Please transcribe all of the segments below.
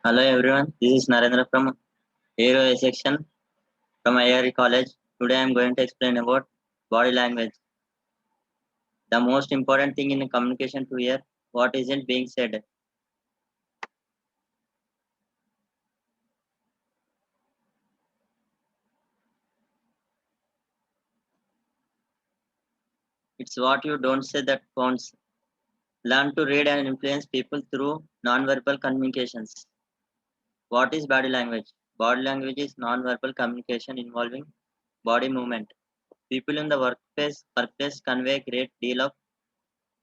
Hello everyone, this is Narendra from Aero A section from IRE College. Today I am going to explain about body language. The most important thing in communication to hear what isn't being said. It's what you don't say that counts. Learn to read and influence people through non-verbal communications. What is body language? Body language is non-verbal communication involving body movement. People in the workplace convey a great deal of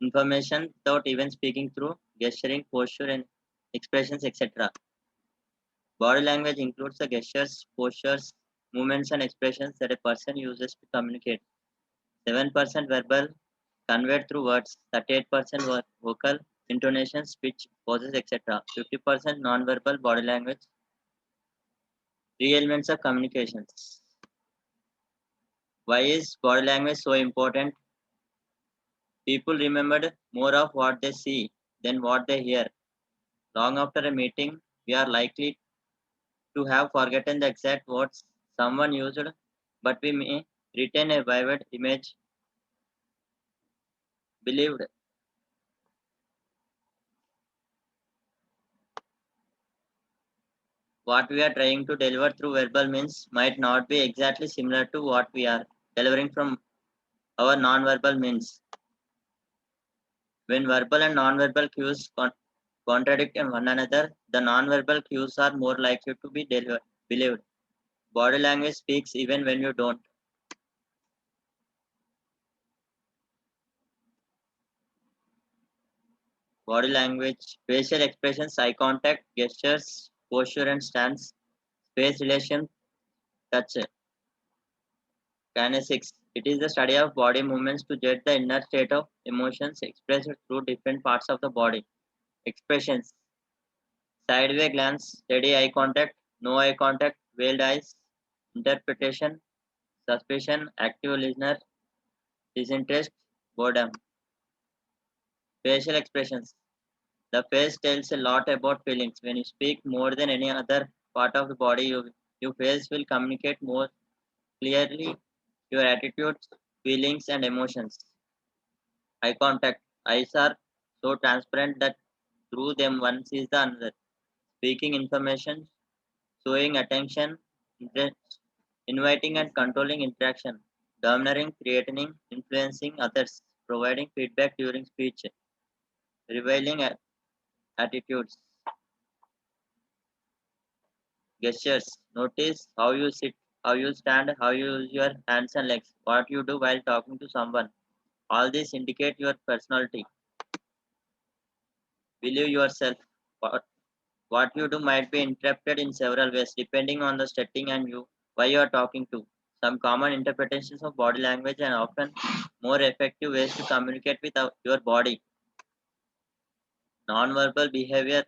information without even speaking through gesturing, posture, and expressions, etc. Body language includes the gestures, postures, movements, and expressions that a person uses to communicate. 7% verbal, conveyed through words, 38% vocal, intonations, pitch, poses, etc. 50% non-verbal body language. Three elements of communications. Why is body language so important? People remembered more of what they see than what they hear. Long after a meeting, we are likely to have forgotten the exact words someone used, but we may retain a vivid image believed. What we are trying to deliver through verbal means might not be exactly similar to what we are delivering from our non-verbal means. When verbal and non-verbal cues contradict one another, the non-verbal cues are more likely to be believed. Body language speaks even when you don't. Body language, facial expressions, eye contact, gestures, posture and stance, space relation, touch. Kinesics. It is the study of body movements to judge the inner state of emotions expressed through different parts of the body. Expressions. Sideway glance, steady eye contact, no eye contact, veiled eyes. Interpretation, suspicion, active listener, disinterest, boredom. Facial expressions. The face tells a lot about feelings. When you speak more than any other part of the body, your face will communicate more clearly your attitudes, feelings, and emotions. Eye contact. Eyes are so transparent that through them one sees the another. Speaking information, showing attention, interest, inviting and controlling interaction, domineering, creating, influencing others, providing feedback during speech, revealing attitudes, gestures. Notice how you sit, how you stand, how you use your hands and legs, what you do while talking to someone. All these indicate your personality. Believe yourself. What you do might be interpreted in several ways depending on the setting and you why you are talking to. Some common interpretations of body language and often more effective ways to communicate with your body. Non-verbal behavior,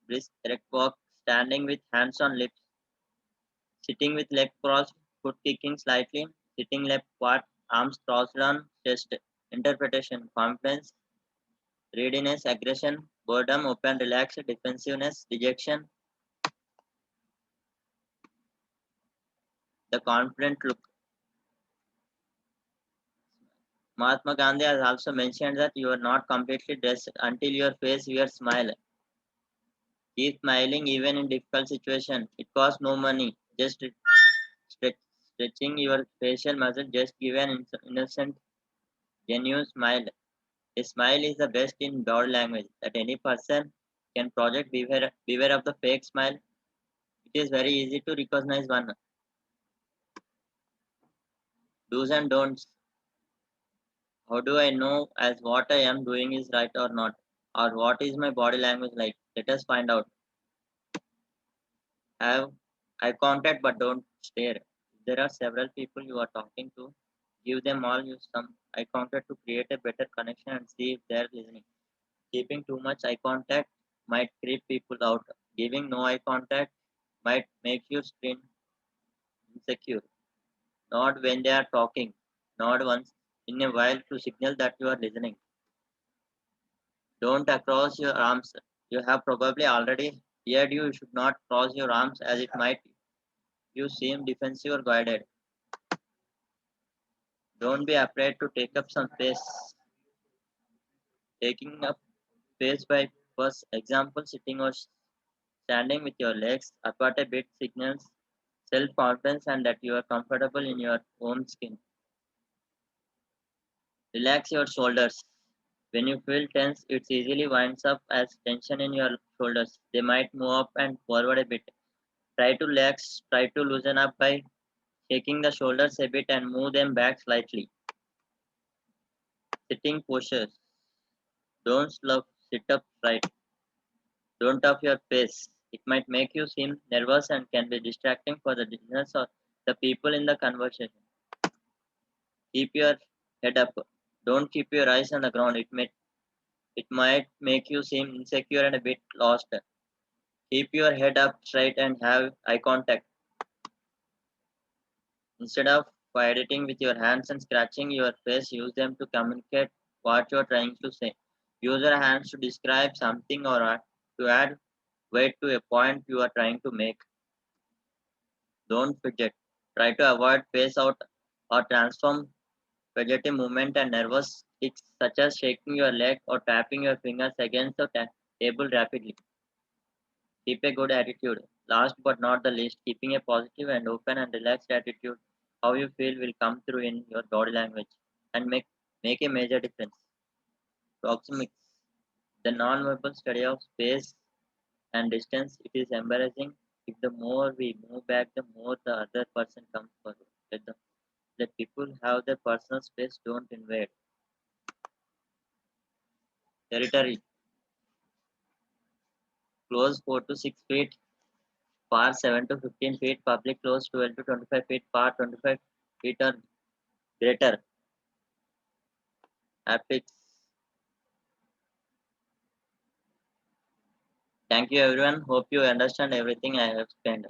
brisk erect walk, standing with hands on lips, sitting with leg crossed, foot kicking slightly, sitting left quad, arms crossed on chest. Interpretation, confidence, readiness, aggression, boredom, open, relaxed, defensiveness, dejection, the confident look. Mahatma Gandhi has also mentioned that you are not completely dressed until your face wears smile. Keep smiling even in difficult situations. It costs no money. Just stretch, stretching your facial muscle. Just give an innocent, genuine smile. A smile is the best in body language that any person can project. Beware of the fake smile. It is very easy to recognize one. Do's and don'ts. How do I know as what I am doing is right or not? Or what is my body language like? Let us find out. Have eye contact but don't stare. If there are several people you are talking to, give them all you some eye contact to create a better connection and see if they are listening. Keeping too much eye contact might creep people out. Giving no eye contact might make you screen insecure. Nod when they are talking. Nod once in a while to signal that you are listening. Don't across your arms. You have probably already Yet you should not cross your arms as it might you seem defensive or guarded. Don't be afraid to take up some space. Taking up space by first example sitting or standing with your legs apart a bit signals self-confidence and that you are comfortable in your own skin. Relax your shoulders. When you feel tense, it easily winds up as tension in your shoulders. They might move up and forward a bit. Try to relax, try to loosen up by shaking the shoulders a bit and move them back slightly. Sitting postures. Don't slough, sit up right. Don't off your face. It might make you seem nervous and can be distracting for the listeners or the people in the conversation. Keep your head up. Don't keep your eyes on the ground. It might make you seem insecure and a bit lost. Keep your head up straight and have eye contact. Instead of editing with your hands and scratching your face, use them to communicate what you are trying to say. Use your hands to describe something or to add weight to a point you are trying to make. Don't fidget. Try to avoid face out or transform fidgety movement and nervous tics such as shaking your leg or tapping your fingers against the table rapidly. Keep a good attitude. Last but not the least, keeping a positive and open and relaxed attitude, how you feel will come through in your body language and make a major difference. Proxemics, the non-verbal study of space and distance, it is embarrassing. If the more we move back, the more the other person comes forward. Let people have their personal space, don't invade. Territory, close 4 to 6 feet, far 7 to 15 feet, public close 12 to 25 feet, far 25 feet or greater. Affix. Thank you everyone. Hope you understand everything I have explained.